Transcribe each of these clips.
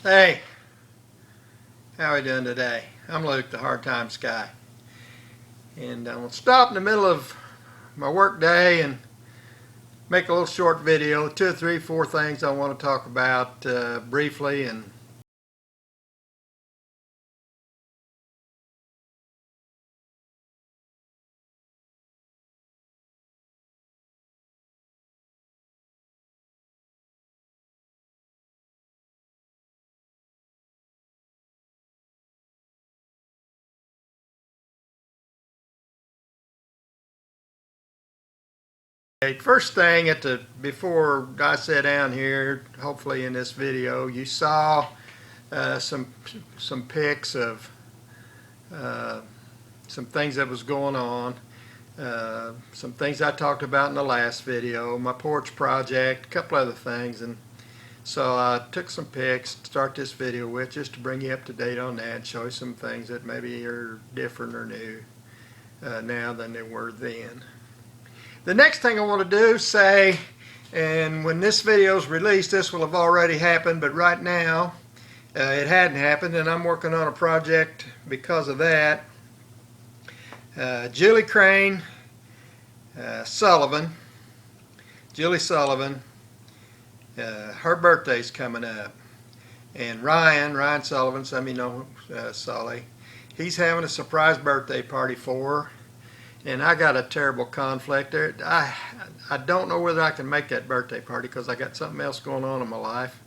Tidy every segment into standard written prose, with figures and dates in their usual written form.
Hey, how are we doing today? I'm Luke, the Hard Times guy, and I'm gonna stop in the middle of my work day and make a little short video, two or three, four things I want to talk about briefly. And first thing before I sat down here, hopefully in this video, you saw some pics of uh, some things that was going on. Some things I talked about in the last video, my porch project, a couple other things, and so I took some pics to start this video with, just to bring you up to date on that and show you some things that maybe are different or new now than they were then. The next thing I want to do, and when this video is released, this will have already happened, but right now it hadn't happened, and I'm working on a project because of that. Julie Crane Sullivan, Julie Sullivan, her birthday's coming up, and Ryan Sullivan, some of you know Sully, he's having a surprise birthday party for her, and I got a terrible conflict there. I don't know whether I can make that birthday party because I got something else going on in my life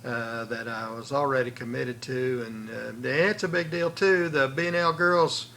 that I was already committed to, and it's a big deal too. The B&L girls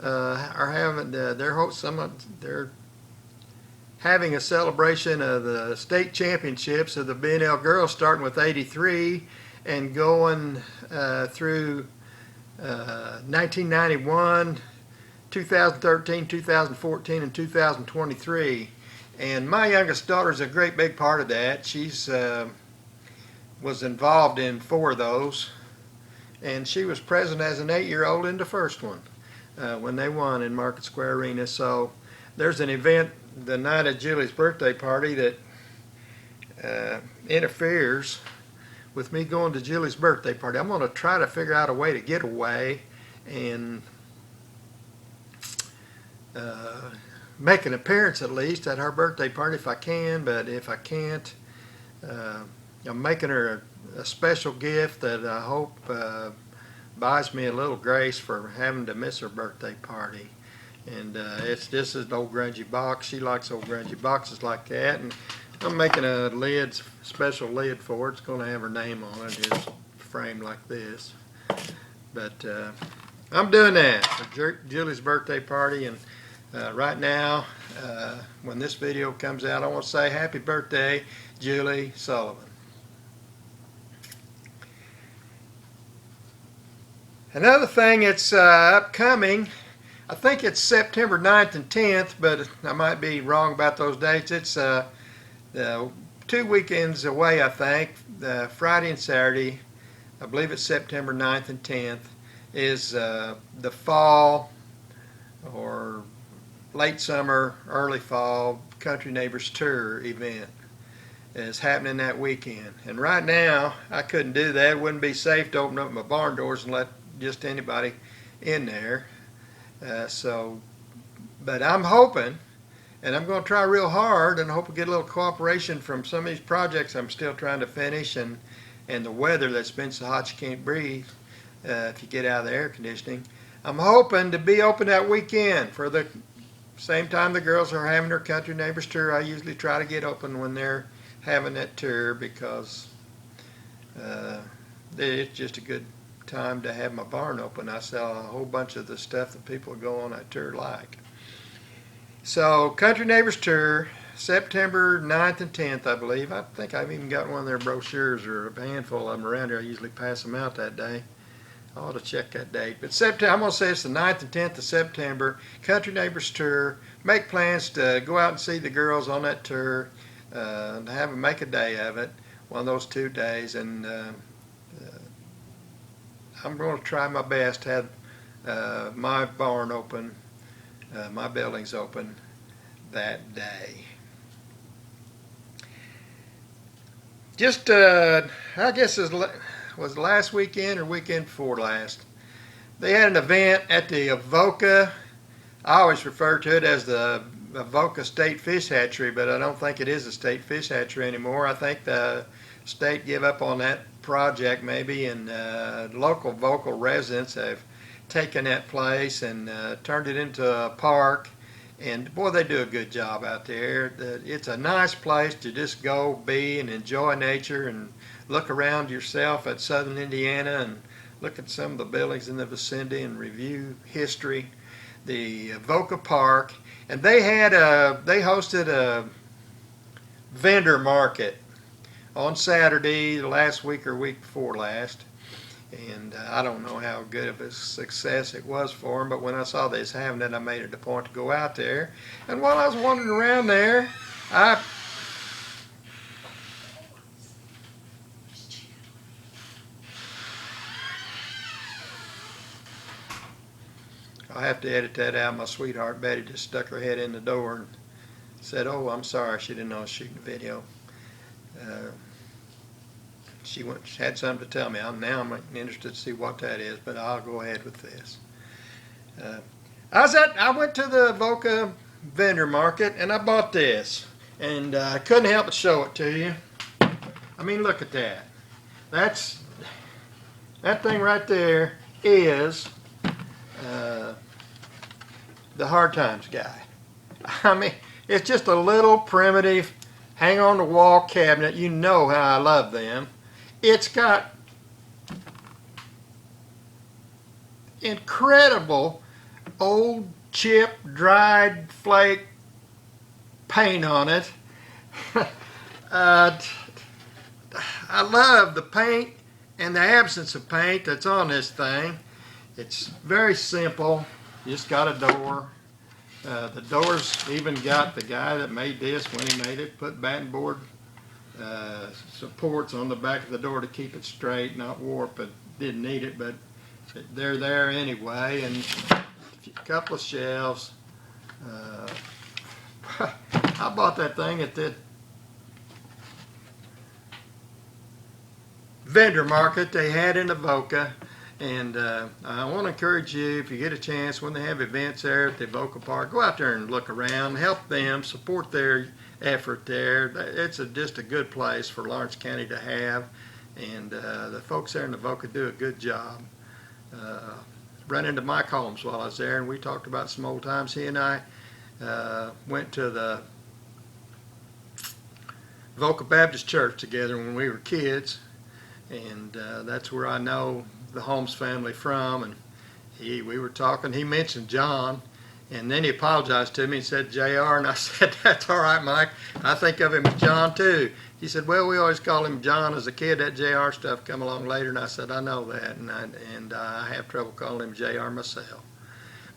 are having they're having a celebration of the state championships of the B&L girls, starting with '83 and going through 1991, 2013, 2014, and 2023. And my youngest daughter is a great big part of that. She's was involved in 4 of those, and she was present as an 8-year-old in the first one when they won in Market Square Arena. So there's an event the night of Julie's birthday party that interferes with me going to Julie's birthday party. I'm going to try to figure out a way to get away and make an appearance at least at her birthday party if I can, but if I can't, I'm making her a special gift that I hope buys me a little grace for having to miss her birthday party. And it's just an old grungy box. She likes old grungy boxes like that, and I'm making a special lid for it. It's going to have her name on it, just framed like this. But I'm doing that for Julie's birthday party, and right now, when this video comes out, I want to say happy birthday, Julie Sullivan. Another thing that's upcoming, I think it's September 9th and 10th, but I might be wrong about those dates. It's 2 weekends away, I think, Friday and Saturday. I believe it's September 9th and 10th, is the fall or late summer, early fall Country Neighbors Tour event is happening that weekend. And right now, I couldn't do that. It wouldn't be safe to open up my barn doors and let just anybody in there. But I'm hoping, and I'm going to try real hard, and I hope we get a little cooperation from some of these projects I'm still trying to finish, and the weather that's been so hot you can't breathe if you get out of the air conditioning. I'm hoping to be open that weekend for the same time the girls are having their Country Neighbors Tour. I usually try to get open when they're having that tour because it's just a good time to have my barn open. I sell a whole bunch of the stuff that people go on that tour like. So Country Neighbors Tour, September 9th and 10th, I believe. I think I've even got one of their brochures, or a handful of them around here. I usually pass them out that day. I ought to check that date. But September, I'm going to say it's the 9th and 10th of September, Country Neighbors Tour. Make plans to go out and see the girls on that tour, and make a day of it, one of those 2 days. And I'm going to try my best to have my barn open, my buildings open that day. Just, I guess, was it last weekend or weekend before last? They had an event at the Avoca. I always refer to it as the Avoca State Fish Hatchery, but I don't think it is a state fish hatchery anymore. I think the state gave up on that project maybe, and local Avoca residents have taken that place and turned it into a park. And boy, they do a good job out there. It's a nice place to just go be and enjoy nature and look around yourself at southern Indiana and look at some of the buildings in the vicinity and review history. The Avoca Park, and they hosted a vendor market on Saturday last week or week before last. And I don't know how good of a success it was for them, but when I saw they was having it, I made it a point to go out there. And while I was wandering around there, I have to edit that out. My sweetheart Betty just stuck her head in the door and said, "Oh, I'm sorry, she didn't know I was shooting a video." She had something to tell me. I'm interested to see what that is, but I'll go ahead with this. I went to the Avoca vendor market and I bought this, and I couldn't help but show it to you. I mean, look at that. That thing right there is the Hard Times guy. I mean, it's just a little primitive hang on the wall cabinet. You know how I love them. It's got incredible old chip dried flake paint on it. I love the paint and the absence of paint that's on this thing. It's very simple. You just got a door. The door's even got the guy that made this, when he made it, put batten board supports on the back of the door to keep it straight, not warp. It didn't need it, but they're there anyway. And a couple of shelves. I bought that thing at the vendor market they had in Avoca. And I want to encourage you, if you get a chance, when they have events there at the Avoca Park, go out there and look around, help them, support their effort there. It's just a good place for Lawrence County to have, and the folks there in Avoca do a good job. Ran into Mike Holmes while I was there, and we talked about some old times. He and I went to the Avoca Baptist Church together when we were kids, and that's where I know the Holmes family from. And we were talking, he mentioned John, and then he apologized to me and said JR, and I said, "That's all right, Mike, I think of him as John too." He said, "Well, we always call him John as a kid. That JR stuff come along later." And I said, "I know that, and I have trouble calling him JR myself."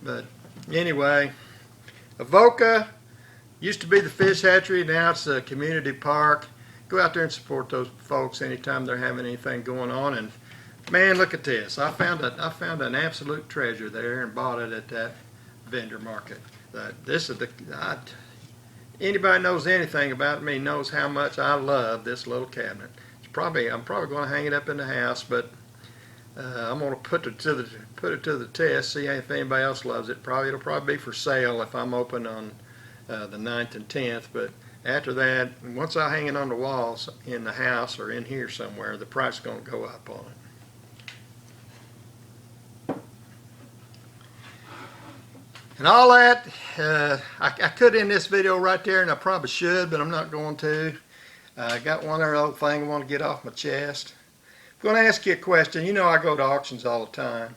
But anyway, Avoca used to be the fish hatchery, now it's a community park. Go out there and support those folks anytime they're having anything going on. And man, look at this. I found an absolute treasure there and bought it at that vendor market. This is anybody knows anything about me knows how much I love this little cabinet. I'm probably going to hang it up in the house, but I'm going to put it to the test, see if anybody else loves it. It'll probably be for sale if I'm open on the 9th and 10th, but after that, once I hang it on the walls in the house or in here somewhere, the price is going to go up on it. And all that, I could end this video right there, and I probably should, but I'm not going to. I got one other little thing I want to get off my chest. I'm going to ask you a question. You know I go to auctions all the time,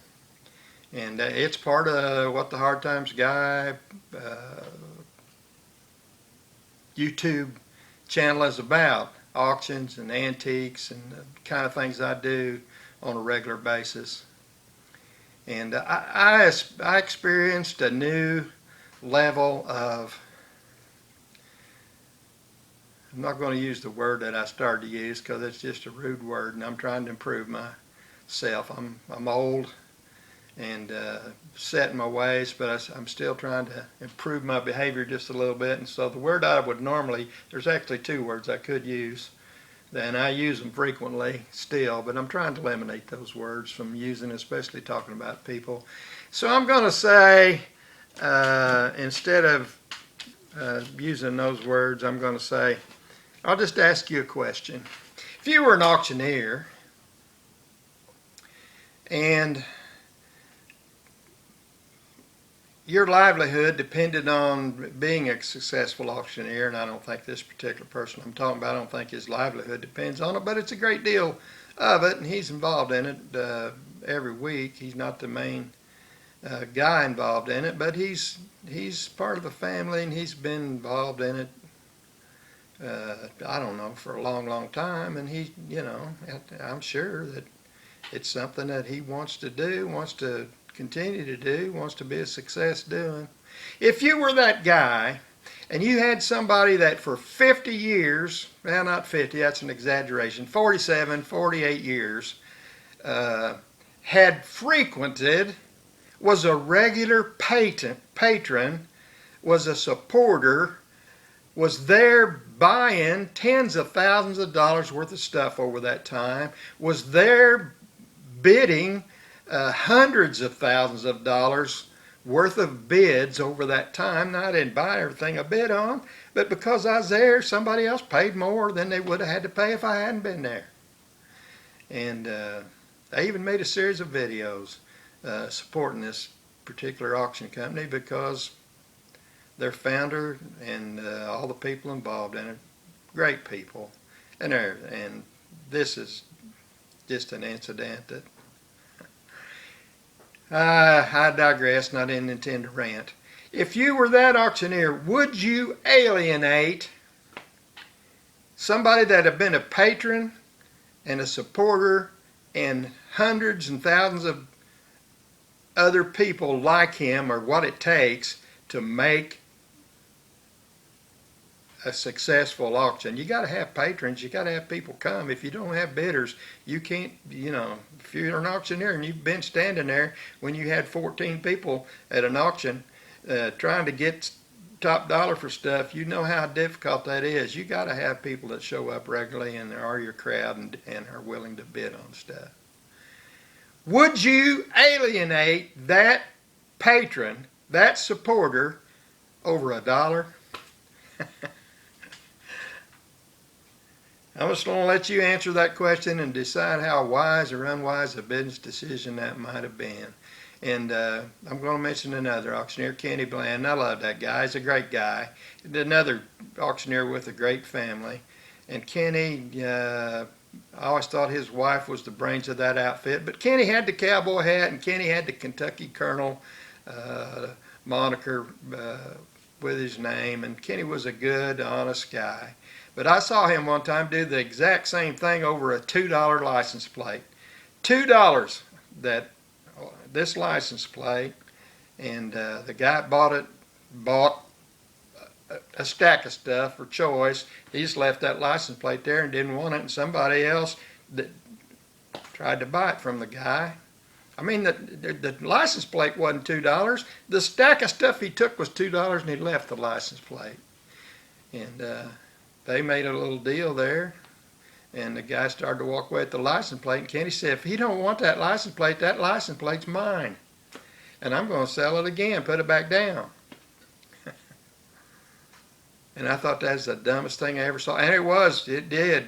and it's part of what the Hard Times Guy YouTube channel is about, auctions and antiques and the kind of things I do on a regular basis. And I experienced a new level of, I'm not going to use the word that I started to use because it's just a rude word, and I'm trying to improve myself. I'm old and set in my ways, but I'm still trying to improve my behavior just a little bit. And so the word I would normally, there's actually two words I could use. and I use them frequently still, but I'm trying to eliminate those words from using, especially talking about people. So I'm going to say, instead of using those words, I'm going to say, I'll just ask you a question. If you were an auctioneer and your livelihood depended on being a successful auctioneer, and I don't think this particular person I'm talking about, I don't think his livelihood depends on it, but it's a great deal of it, and he's involved in it every week. He's not the main guy involved in it, but he's part of the family, and he's been involved in it, I don't know, for a long time, and he, I'm sure that it's something that he wants to do, wants to continue to do, wants to be a success doing. If you were that guy and you had somebody that for 50 years, well, not 50, that's an exaggeration, 47, 48 years, had frequented, was a regular patron, was a supporter, was there buying tens of thousands of dollars worth of stuff over that time, was there bidding hundreds of thousands of dollars worth of bids over that time. Now, I didn't buy everything I bid on, but because I was there, somebody else paid more than they would have had to pay if I hadn't been there. And they even made a series of videos supporting this particular auction company because their founder and all the people involved in it, great people. And this is just an incident that I digress, and I didn't intend to rant. If you were that auctioneer, would you alienate somebody that had been a patron and a supporter and hundreds and thousands of other people like him, or what it takes to make a successful auction? You got to have patrons. You got to have people come. If you don't have bidders, you can't, if you're an auctioneer and you've been standing there when you had 14 people at an auction trying to get top dollar for stuff, you know how difficult that is. You got to have people that show up regularly and are your crowd and are willing to bid on stuff. Would you alienate that patron, that supporter, over $1? I'm just going to let you answer that question and decide how wise or unwise a business decision that might have been. And I'm going to mention another auctioneer, Kenny Bland. I love that guy. He's a great guy. Another auctioneer with a great family. And Kenny, I always thought his wife was the brains of that outfit. But Kenny had the cowboy hat, and Kenny had the Kentucky Colonel moniker with his name. And Kenny was a good, honest guy. But I saw him one time do the exact same thing over a $2 license plate. $2, this license plate, and the guy bought a stack of stuff for choice. He just left that license plate there and didn't want it, and somebody else that tried to buy it from the guy. I mean, the license plate wasn't $2. The stack of stuff he took was $2, and he left the license plate. And they made a little deal there, and the guy started to walk away with the license plate, and Kenny said, if he don't want that license plate's mine, and I'm going to sell it again, put it back down. And I thought that's the dumbest thing I ever saw, and it did.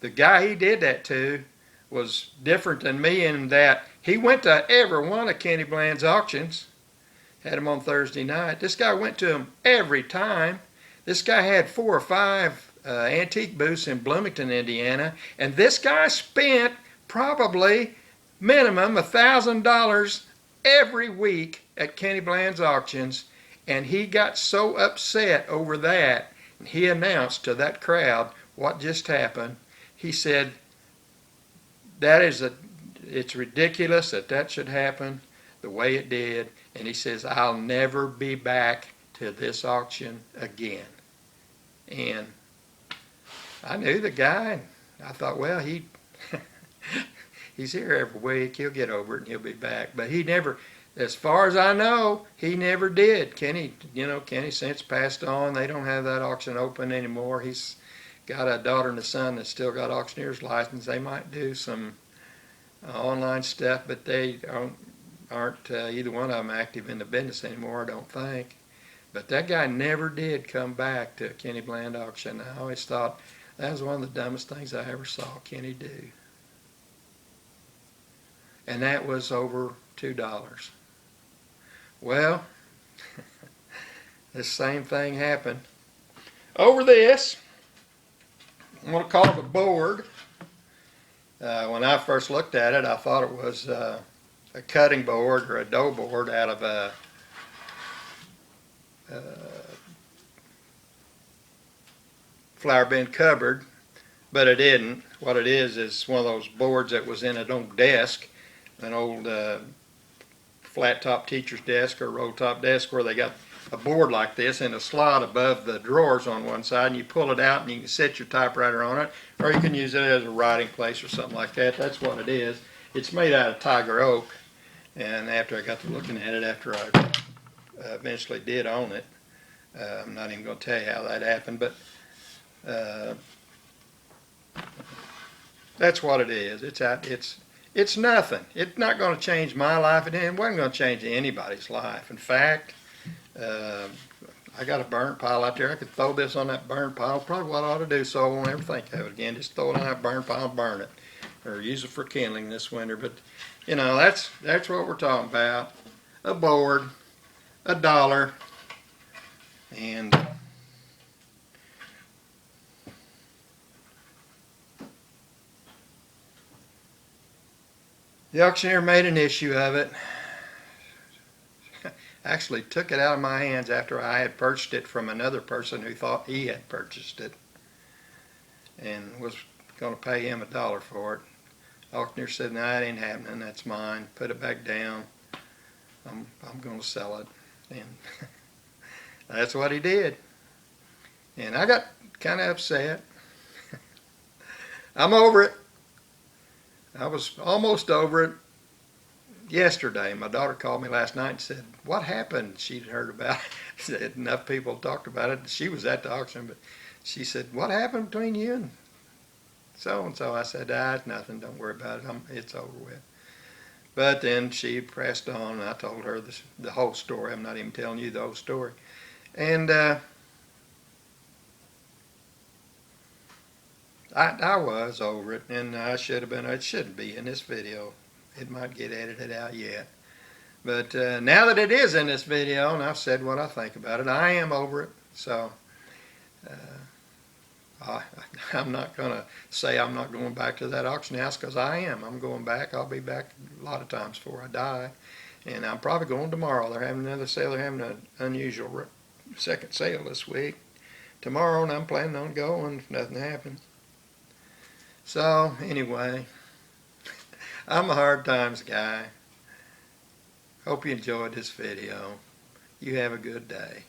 The guy he did that to was different than me in that he went to every one of Kenny Bland's auctions, had him on Thursday night. This guy went to them every time. This guy had 4 or 5 antique booths in Bloomington, Indiana, and this guy spent probably minimum $1,000 every week at Kenny Bland's auctions, and he got so upset over that, and he announced to that crowd what just happened. He said, it's ridiculous that should happen the way it did, and he says, I'll never be back to this auction again. And I knew the guy, and I thought, well, he's here every week. He'll get over it and he'll be back. But he never, as far as I know, he never did. Kenny since passed on. They don't have that auction open anymore. He's got a daughter and a son that still got auctioneer's license, they might do some online stuff, but they aren't either one of them active in the business anymore, I don't think. But that guy never did come back to Kenny Bland auction. I always thought that was one of the dumbest things I ever saw Kenny do. And that was over $2. Well, this same thing happened over this. I'm going to call it a board. When I first looked at it, I thought it was a cutting board or a dough board out of a flour bin cupboard, but it isn't. What it is one of those boards that was in an old desk, an old flat top teacher's desk or roll top desk, where they got a board like this in a slot above the drawers on one side, and you pull it out and you can set your typewriter on it, or you can use it as a writing place or something like that. That's what it is. It's made out of tiger oak, and after I got to looking at it, after I eventually did own it, I'm not even going to tell you how that happened, but that's what it is. It's nothing. It's not going to change my life. It wasn't going to change anybody's life. In fact, I got a burnt pile out there. I could throw this on that burnt pile. Probably what I ought to do, so I won't ever think of it again. Just throw it on that burnt pile and burn it, or use it for kindling this winter. But you know, that's what we're talking about. A board, $1, and the auctioneer made an issue of it. Actually took it out of my hands after I had purchased it from another person who thought he had purchased it and was going to pay him $1 for it. The auctioneer said, "No, it ain't happening. That's mine. Put it back down. I'm going to sell it." And that's what he did. And I got kind of upset. I'm over it. I was almost over it yesterday. My daughter called me last night and said, "What happened?" She'd heard about it. Enough people talked about it. She was at the auction, but she said, "What happened between you and so-and-so?" I said, "It's nothing. Don't worry about it. It's over with." But then she pressed on, and I told her the whole story. I'm not even telling you the whole story. And I was over it, and I should have been. It shouldn't be in this video. It might get edited out yet. But now that it is in this video, and I've said what I think about it, I am over it. So I'm not going to say I'm not going back to that auction house, because I am. I'm going back. I'll be back a lot of times before I die. And I'm probably going tomorrow. They're having another sale. They're having an unusual second sale this week. Tomorrow, and I'm planning on going if nothing happens. So, anyway, I'm a hard times guy. Hope you enjoyed this video. You have a good day.